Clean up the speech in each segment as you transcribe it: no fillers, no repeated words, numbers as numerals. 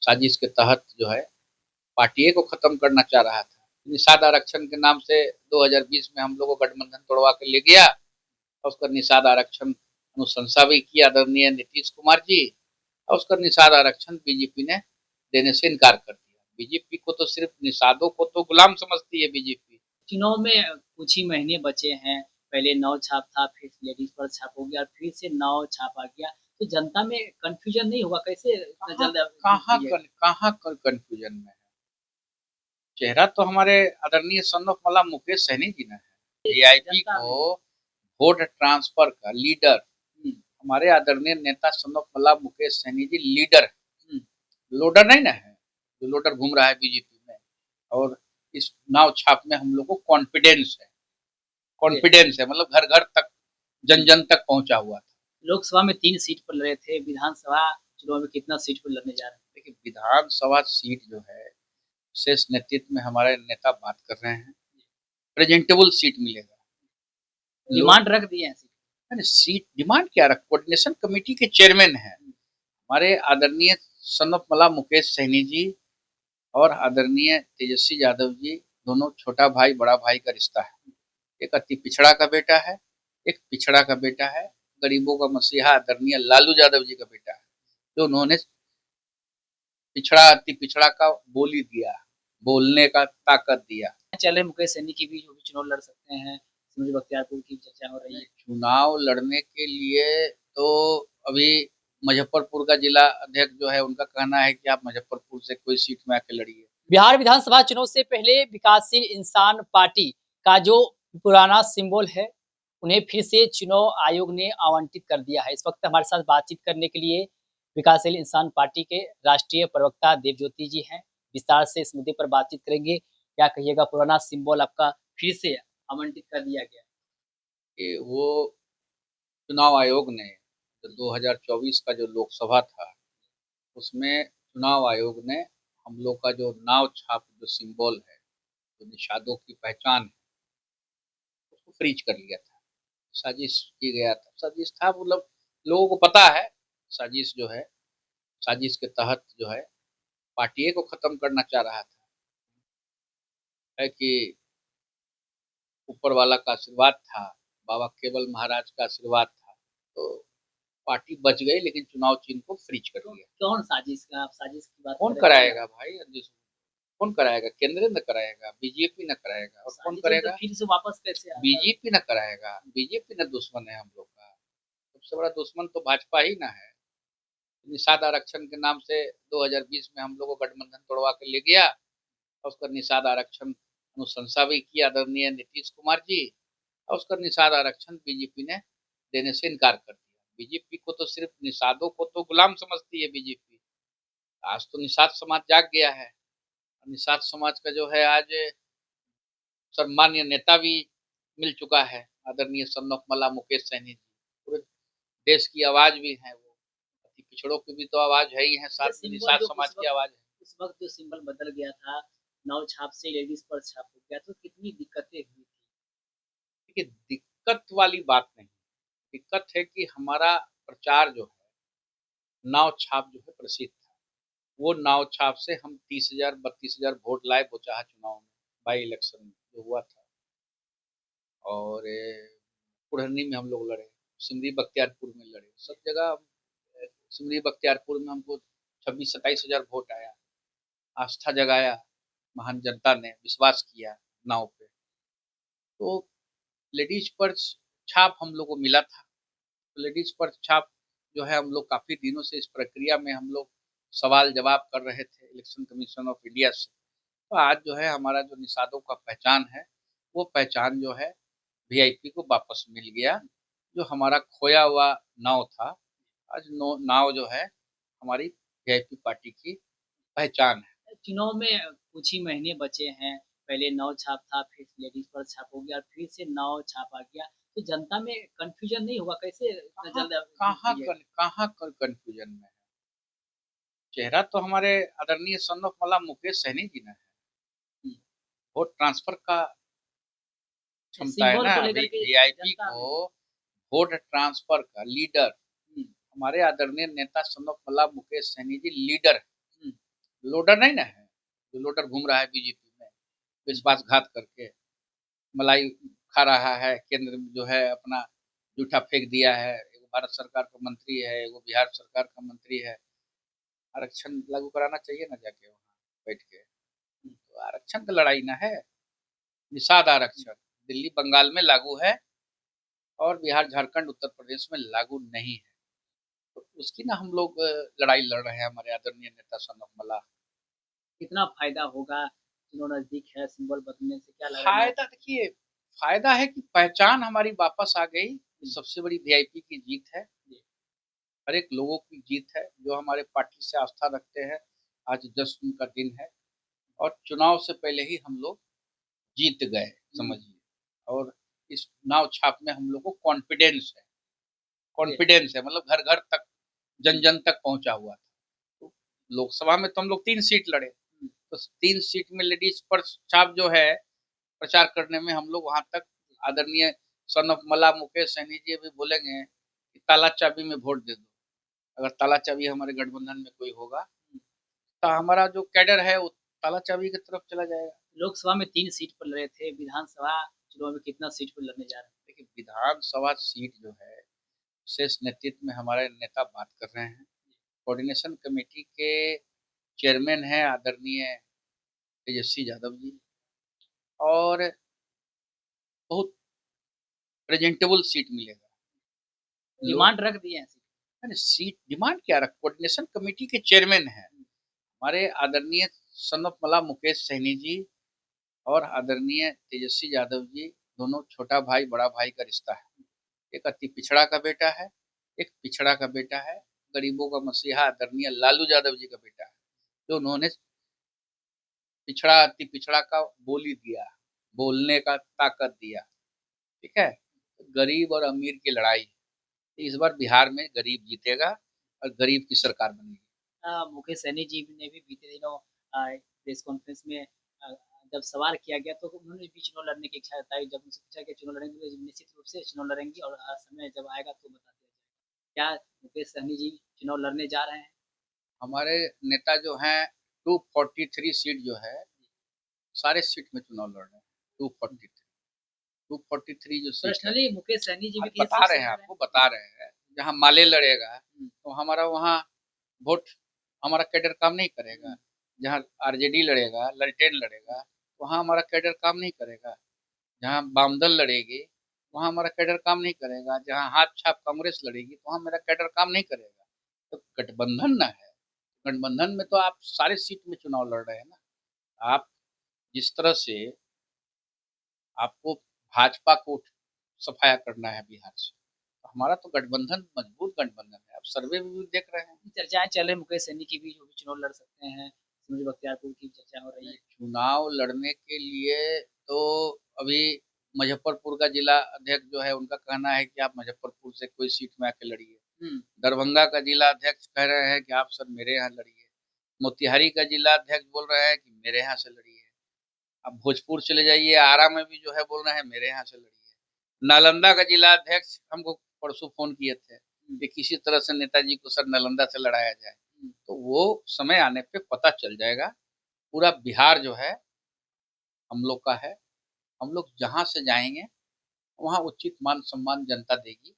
साजिश के तहत जो है पार्टी को खत्म करना चाह रहा था। निषाद आरक्षण के नाम से 2020 में हम लोगों को गठबंधन तोड़वा के ले गया और उसका निषाद आरक्षण अनुशंसा भी की आदरणीय नीतीश कुमार जी, और उसका निषाद आरक्षण बीजेपी ने देने से इनकार कर दिया। बीजेपी को तो सिर्फ निषादों को तो गुलाम समझती है बीजेपी। चुनाव में कुछ ही महीने बचे हैं। पहले नौ छाप था, फिर लेडीज पर छाप हो गया, फिर से नौ छाप आ गया। तो जनता में कंफ्यूजन नहीं होगा? कैसे इतना जल्द कहाँ कंफ्यूजन में है? चेहरा तो हमारे आदरणीय सन ऑफ मला मुकेश सहनी जी ने है। वीआईपी को वोट ट्रांसफर का लीडर हमारे आदरणीय नेता सन ऑफ मला मुकेश सहनी जी लीडर है। लोडर नहीं ना है, जो लोडर घूम रहा है बीजेपी में। और इस नाव छाप में हम लोग को कॉन्फिडेंस है, मतलब घर घर तक, जन जन तक पहुंचा हुआ था। लोकसभा में 3 सीट पर लड़े थे, विधानसभा चुनाव में कितना सीट पर लड़ने जा रहे हैं? देखिए, विधानसभा सीट जो है शेष नेतृत्व में हमारे नेता बात कर रहे हैं, प्रेजेंटेबल सीट मिलेगा। डिमांड रख दिए हैं सीट डिमांड क्या रख, कोऑर्डिनेशन कमेटी के चेयरमैन है हमारे आदरणीय सन ऑफ मला मुकेश सहनी जी और आदरणीय तेजस्वी यादव जी। दोनों छोटा भाई बड़ा भाई का रिश्ता है। एक अति पिछड़ा का बेटा है, एक पिछड़ा का बेटा है, गरीबों का मसीहा आदरणीय लालू यादव जी का बेटा है, जो उन्होंने पिछड़ा अति पिछड़ा का बोली दिया, बोलने का ताकत दिया। चले मुकेश सहनी की भी चुनाव लड़ सकते हैं, सिमरी बख्तियारपुर की चर्चा हो रही है। चुनाव लड़ने के लिए तो अभी मुजफ्फरपुर का जिला अध्यक्ष जो है उनका कहना है कि आप मुजफ्फरपुर से कोई सीट में आके लड़िए। बिहार विधानसभा चुनाव से पहले विकासशील इंसान पार्टी का जो पुराना सिंबल है उन्हें फिर से चुनाव आयोग ने आवंटित कर दिया है। इस वक्त हमारे साथ बातचीत करने के लिए विकासशील इंसान पार्टी के राष्ट्रीय प्रवक्ता देवज्योति जी हैं। विस्तार से इस मुद्दे पर बातचीत करेंगे। क्या कहिएगा, पुराना सिंबल आपका फिर से आवंटित कर दिया गया? कि वो चुनाव आयोग ने 2024 का जो लोकसभा था उसमें चुनाव आयोग ने हम लोग का जो नाव छाप जो सिंबल है, जो निषादों की पहचान है, उसको फ्रीज कर लिया था। साजिश की गया था, साजिश था, मतलब लोगों को पता है साजिश जो है, साजिश के तहत जो है पार्टी को खत्म करना चाह रहा था। है कि ऊपर वाला का आशीर्वाद था, बाबा केवल महाराज का आशीर्वाद था, तो पार्टी बच गई, लेकिन चुनाव चिन्ह को फ्रीज कर दिया। कौन साजिश का, आप साजिश की बात कौन कराएगा भाई? कौन कराएगा? केंद्र न कराएगा, बीजेपी न कराएगा, और कौन करेगा? फिर से वापस कैसे? बीजेपी न कराएगा, बीजेपी न दुश्मन है हम लोग का। सबसे बड़ा दुश्मन तो भाजपा ही ना है। निषाद आरक्षण के नाम से 2020 में हम लोग को गठबंधन तोड़वा के ले गया और उसका निषाद आरक्षण अनुशंसा भी की आदरणीय नीतीश कुमार जी, और उसका निषाद आरक्षण बीजेपी ने देने से इनकार कर दिया। बीजेपी को तो सिर्फ निषादों को तो गुलाम समझती है बीजेपी। आज तो निषाद समाज जाग गया है। निषाद समाज का जो है आज सम्मान्य नेता भी मिल चुका है, आदरणीय सन ऑफ मला मुकेश सहनी जी। पूरे देश की आवाज भी है वो, अति पिछड़ों की भी तो आवाज है ही है, साथ में निषाद समाज की आवाज है। उस वक्त जो सिंबल बदल गया था, नौ छाप से लेडीज पर छाप हो गया, तो कितनी दिक्कतें हुई थी? देखिए, दिक्कत वाली बात नहीं, दिक्कत है कि हमारा प्रचार जो है, नाव छाप जो है प्रसिद्ध था। वो नाव छाप से हम 30,000 32,000 वोट लाए बोचाहा चुनाव में, बाई इलेक्शन में जो हुआ था। और कुढ़नी में हम लोग लड़े, सिमरी बख्तियारपुर में लड़े, सब जगह। सिमरी बख्तियारपुर में हमको 26-27,000 वोट आया। आस्था जगाया, महान जनता ने विश्वास किया नाव पे। तो लेडीज पर छाप हम लोग को मिला था। तो लेडीज पर छाप जो है, हम लोग काफी दिनों से इस प्रक्रिया में हम लोग सवाल जवाब कर रहे थे इलेक्शन कमीशन ऑफ इंडिया से। तो आज जो है हमारा जो निषादों का पहचान है, वो पहचान जो है वीआईपी को वापस मिल गया। जो हमारा खोया हुआ नाव था, आज नाव जो है हमारी वीआईपी पार्टी की पहचान है। चुनाव में कुछ ही महीने बचे हैं। पहले नौ छाप था, फिर लेडीज पर छाप हो गया, फिर से नौ छाप आ गया। तो जनता में कंफ्यूजन नहीं होगा? कैसे इतना जल्द? कहाँ कंफ्यूजन में है? चेहरा तो हमारे आदरणीय सन ऑफ मला मुकेश सहनी जी ने है। वोट ट्रांसफर का क्षमता है ना। वीआईपी को वोट ट्रांसफर का लीडर हमारे आदरणीय नेता सन ऑफ मला मुकेश सहनी जी लीडर है। लोडर नहीं ना है, जो लोडर घूम रहा है बीजेपी में, विश्वासघात करके मलाई खा रहा है, केंद्र में जो है अपना जूठा फेंक दिया है, एगो भारत सरकार का मंत्री है, एगो बिहार सरकार का मंत्री है। आरक्षण लागू कराना चाहिए ना जाके वहाँ बैठ के। तो आरक्षण का लड़ाई ना है, निषाद आरक्षण दिल्ली बंगाल में लागू है और बिहार झारखंड उत्तर प्रदेश में लागू नहीं है। तो उसकी ना हम लोग लड़ाई लड़ रहे हैं, हमारे आदरणीय नेता सनम मला। कितना फायदा होगा, चुनाव नजदीक है, सिंबल बदलने से क्या लग रहा है नौ। फायदा देखिए, फायदा है कि पहचान हमारी वापस आ गई, ये सबसे बड़ी वीआईपी की जीत है, हर एक लोगों की जीत है जो हमारे पार्टी से आस्था रखते हैं। आज जश्न का दिन है और चुनाव से पहले ही हम लोग जीत गए समझिए। और इस नाव छाप में हम लोग को कॉन्फिडेंस है, कॉन्फिडेंस है, मतलब घर घर तक, जन जन तक पहुंचा हुआ था। तो लोकसभा में तो हम लोग 3 सीट लड़े, तो 3 सीट में लेडीज पर छाप जो है प्रचार करने में हम लोग वहां तक, आदरणीय सन ऑफ मला मुकेश सहनी जी भी बोलेंगे कि ताला चाबी में वोट दे दो। अगर ताला चाबी हमारे गठबंधन में कोई होगा तो हमारा जो कैडर है वो ताला चाबी की तरफ चला जाएगा। लोकसभा में 3 सीट पर लड़े थे, विधानसभा चुनाव में कितना सीट पर लड़ने जा रहे हैं? देखिए विधानसभा सीट जो है विशेष नेतृत्व में हमारे नेता बात कर रहे हैं। कोऑर्डिनेशन कमेटी के चेयरमैन हैं आदरणीय तेजस्वी यादव जी, और बहुत प्रेजेंटेबल सीट मिलेगा। लोग डिमांड रख दिए हैं सीट। अरे सीट डिमांड क्या रख, कोऑर्डिनेशन कमेटी के चेयरमैन हैं हमारे आदरणीय सनत मला मुकेश सहनी जी और आदरणीय तेजस्वी यादव जी। दोनों छोटा भाई बड़ा भाई का रिश्ता है। एक अति पिछड़ा का बेटा है, एक पिछड़ा का बेटा है, गरीबों का मसीहा आदरणीय लालू यादव जी का बेटा है, जो उन्होंने पिछड़ा अति पिछड़ा का बोली दिया, बोलने का ताकत दिया। ठीक है, गरीब और अमीर की लड़ाई, इस बार बिहार में गरीब जीतेगा और गरीब की सरकार बनेगी। मुकेश सहनी जी ने भी बीते दिनों प्रेस कॉन्फ्रेंस में जब सवाल किया गया तो उन्होंने भी चुनाव लड़ने की इच्छा जताई। जब उनसे पूछा कि चुनाव लड़ेंगे तो निश्चित रूप से चुनाव लड़ेंगी और समय जब आएगा तो बता दिया जाएगा। क्या मुकेश सहनी जी चुनाव लड़ने जा रहे हैं? हमारे नेता जो हैं 243 सीट जो है, सारे सीट में चुनाव लड़ रहे हैं। 243, 243 जो सीट है, पर्सनली मुकेश सहनी जी भी आज किसी बता सीट रहे से हैं, लड़ रहे आपको बता रहे हैं, जहाँ माले लड़ेगा तो हमारा वहाँ वोट, हमारा कैडर काम नहीं करेगा। हैं? जहाँ आरजेडी लड़ेगा, ललटेन लड़ेगा, वहाँ हमारा कैडर काम नहीं करेगा। जहाँ वामदल लड़ेगी वहाँ हमारा कैडर काम नहीं करेगा। जहाँ हाथ छाप कांग्रेस लड़ेगी तो वहाँ मेरा कैडर काम नहीं करेगा। तो गठबंधन ना है, गठबंधन में तो आप सारे सीट में चुनाव लड़ रहे हैं ना। आप जिस तरह से आपको भाजपा को सफाया करना है बिहार से, तो हमारा तो गठबंधन मजबूत गठबंधन है। आप सर्वे में भी देख रहे हैं। चर्चाएं चल रही मुकेश सहनी की भी जो भी चुनाव लड़ सकते हैं, सुनील बख्तियारपुर की चर्चा हो रही है। चुनाव लड़ने के लिए तो अभी मुजफ्फरपुर का जिला अध्यक्ष जो है उनका कहना है कि आप मुजफ्फरपुर से कोई सीट में आके लड़िए। दरभंगा का जिला अध्यक्ष कह रहे हैं कि आप सर मेरे यहाँ लड़िए। मोतिहारी का जिला अध्यक्ष बोल रहे हैं कि मेरे यहाँ से लड़िए। अब भोजपुर चले जाइए, आरा में भी जो है बोल रहे हैं मेरे यहाँ से लड़िए। नालंदा का जिला अध्यक्ष हमको परसों फोन किए थे कि किसी तरह से नेताजी को सर नालंदा से लड़ाया जाए। तो वो समय आने पे पता चल जाएगा। पूरा बिहार जो है हम लोग का है, हम लोग जहाँ से जाएंगे वहाँ उचित मान सम्मान जनता देगी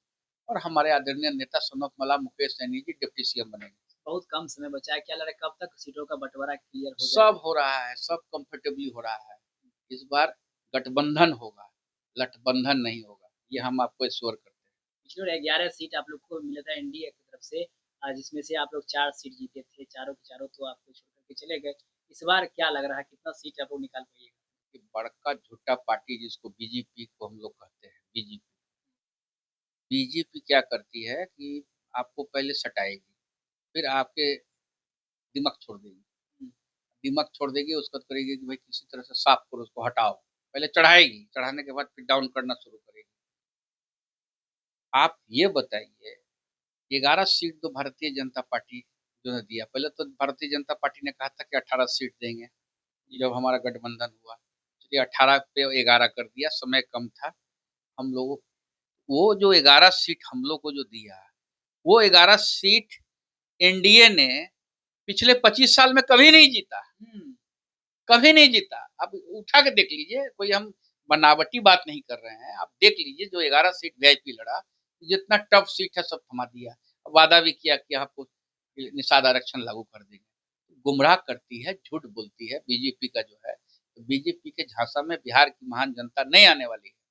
और हमारे आदरणीय नेता सनत मला मुकेश सहनी जी डिप्टी सीएम बनेंगे। बहुत कम समय बचा है, क्या लग रहा है कब तक सीटों का बंटवारा क्लियर हो सब जाएगा? हो रहा है, सब कंफर्टेबली हो रहा है। इस बार गठबंधन होगा, लठबंधन नहीं होगा, ये हम आपको श्योर करते हैं। पिछली बार 11 सीट आप लोग को मिला था एनडीए की तरफ से, जिसमें से आप लोग 4 सीट जीते थे, चारों के चारों तो आपको छोड़ कर के चले गए। इस बार क्या लग रहा है कितना सीट आप लोग निकाल पाइएगा? कि बड़का झूठा पार्टी जिसको बीजेपी को हम लोग कहते हैं, बीजेपी, बीजेपी क्या करती है कि आपको पहले सटाएगी, फिर आपके दिमाग छोड़ देगी, दिमाग छोड़ देगी, उसके बाद करेगी कि भाई किसी तरह से साफ करो, उसको हटाओ। पहले चढ़ाएगी, चढ़ाने के बाद फिर डाउन करना शुरू करेगी। आप ये बताइए, 11 सीट तो भारतीय जनता पार्टी जो है दिया, पहले तो भारतीय जनता पार्टी ने कहा था कि 18 सीट देंगे जब हमारा गठबंधन हुआ। चलिए 18 पे 11 कर दिया, समय कम था। हम लोगों वो जो 11 सीट हम लोग को जो दिया, वो 11 सीट एनडीए ने पिछले 25 साल में कभी नहीं जीता। कभी नहीं जीता। आप उठा के देख लीजिए, कोई हम बनावटी बात नहीं कर रहे हैं। आप देख लीजिए जो 11 सीट वीआईपी लड़ा, जितना टफ सीट है सब थमा दिया। वादा भी किया कि आपको निषाद आरक्षण लागू कर देंगे। गुमराह करती है, झूठ बोलती है बीजेपी का जो है। तो बीजेपी के झांसा में बिहार की महान जनता नहीं आने वाली है।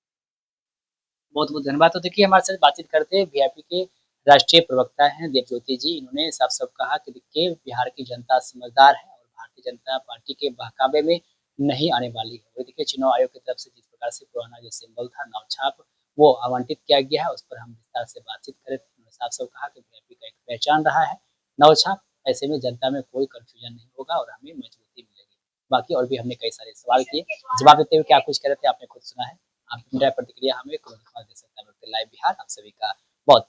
बहुत-बहुत धन्यवाद। तो देखिए हमारे साथ बातचीत करते हैं वीआईपी के राष्ट्रीय प्रवक्ता हैं देवज्योति जी। इन्होंने साफ-साफ कहा कि देखिए बिहार की जनता समझदार है और भारतीय जनता पार्टी के बहकावे में नहीं आने वाली है। और देखिए चुनाव आयोग की तरफ से जिस प्रकार से पुराना जो सिंबल था नाव छाप, वो आवंटित किया गया है, उस पर हम विस्तार से बातचीत करे थे। उन्होंने साफ-साफ कहा कि वीआईपी का एक पहचान रहा है नव छाप, ऐसे में जनता में कोई कन्फ्यूजन नहीं होगा और हमें मजबूती मिलेगी। बाकी और भी हमने कई सारे सवाल किए, जवाब देते हुए क्या कुछ कह रहे थे आपने खुद सुना है। आप प्रतिक्रिया हमें कमेंट में दे सकते हैं। लाइव बिहार आप सभी का बहुत